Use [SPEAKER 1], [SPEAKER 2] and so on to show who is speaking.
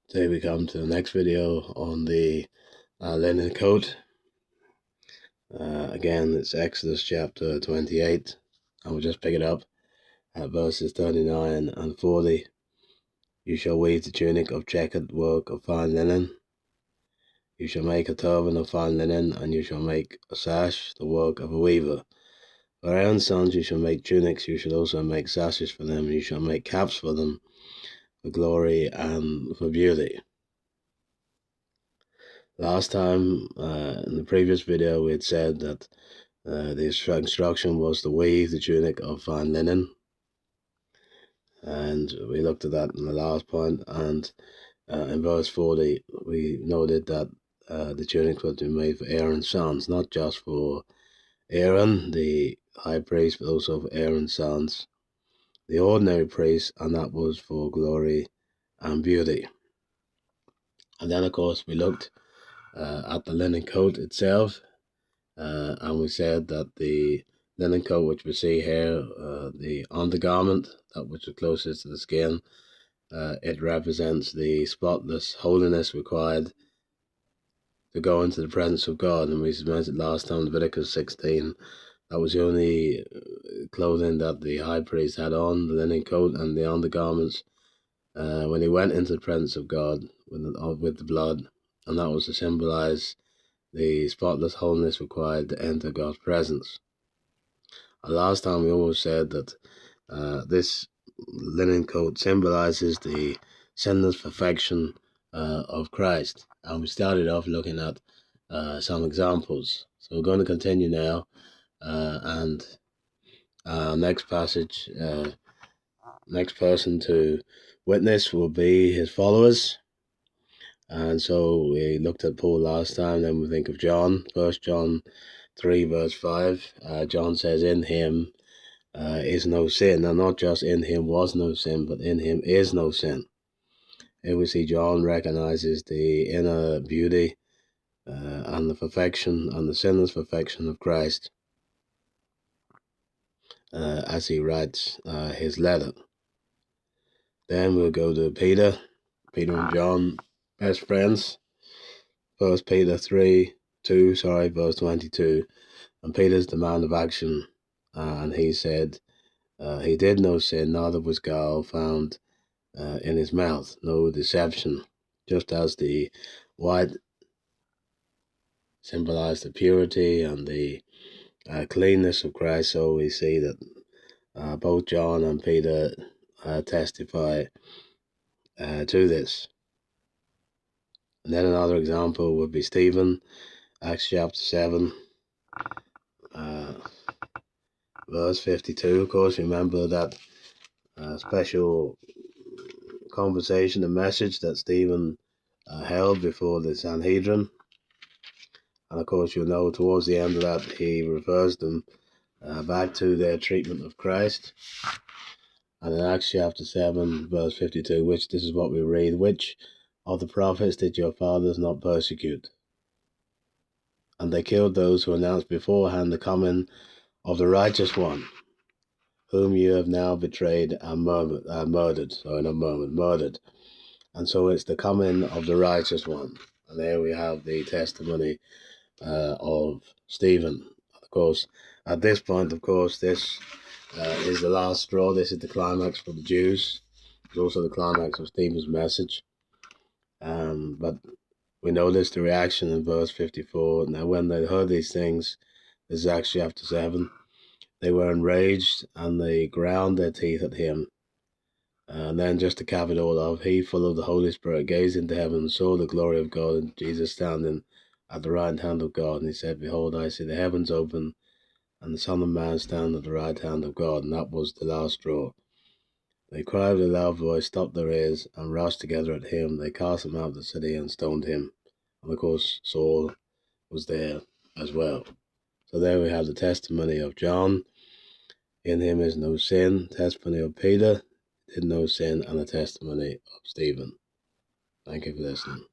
[SPEAKER 1] Today we come to the next video on the linen coat. Again, it's Exodus chapter 28, and we'll just pick it up at verses 39 and 40. You shall weave the tunic of checkered work of fine linen. You shall make a turban of fine linen, and you shall make a sash, the work of a weaver. For Aaron's sons you shall make tunics, you shall also make sashes for them, and you shall make caps for them, for glory and for beauty. Last time, in the previous video, we had said that the instruction was to weave the tunic of fine linen, and we looked at that in the last point. And in verse 40, we noted that the tunics were to be made for Aaron's sons, not just for Aaron, the high priest, but also for Aaron's sons, the ordinary priests, and that was for glory and beauty. And then, of course, we looked at the linen coat itself, and we said that the linen coat which we see here, the undergarment, that which is closest to the skin, it represents the spotless holiness required to go into the presence of God. And we mentioned last time, Leviticus 16, that was the only clothing that the high priest had on, the linen coat and the undergarments, when he went into the presence of God with the blood, and that was to symbolize the spotless holiness required to enter God's presence. And last time we almost said that this linen coat symbolizes the sinless perfection of Christ, and we started off looking at some examples. So we're going to continue now, and next passage, next person to witness will be his followers. And so we looked at Paul last time, then we think of John, 1 John 3 verse 5. John says, in him is no sin. And not just in him was no sin, but in him is no sin. Here we see John recognizes the inner beauty and the perfection and the sinless perfection of Christ as he writes his letter. Then we'll go to Peter. Peter and John, best friends. 1 Peter verse 22. And Peter's demand of action, and he said, he did no sin, neither was guile found in his mouth, no deception. Just as the white symbolized the purity and the cleanness of Christ, so we see that both John and Peter testify to this. And then another example would be Stephen, Acts chapter 7, verse 52. Of course, remember that special conversation, the message that Stephen held before the Sanhedrin. And of course, you'll know towards the end of that, he refers them back to their treatment of Christ. And in Acts chapter 7, verse 52, this is what we read, which of the prophets did your fathers not persecute? And they killed those who announced beforehand the coming of the righteous one, whom you have now betrayed and murdered. And so it's the coming of the righteous one. And there we have the testimony of Stephen. Of course, at this point, this is the last straw. This is the climax for the Jews. It's also the climax of Stephen's message. But we notice the reaction in verse 54. Now, when they heard these things, this is Acts chapter 7, they were enraged and they ground their teeth at him. And then, just to cap it all off, he, full of the Holy Spirit, gazed into heaven and saw the glory of God and Jesus standing at the right hand of God. And he said, behold, I see the heavens open and the Son of Man stand at the right hand of God. And that was the last straw. They cried with a loud voice, stopped their ears, and rushed together at him. They cast him out of the city and stoned him. And of course, Saul was there as well. So there we have the testimony of John. In him is no sin. Testimony of Peter, did no sin, and the testimony of Stephen. Thank you for listening.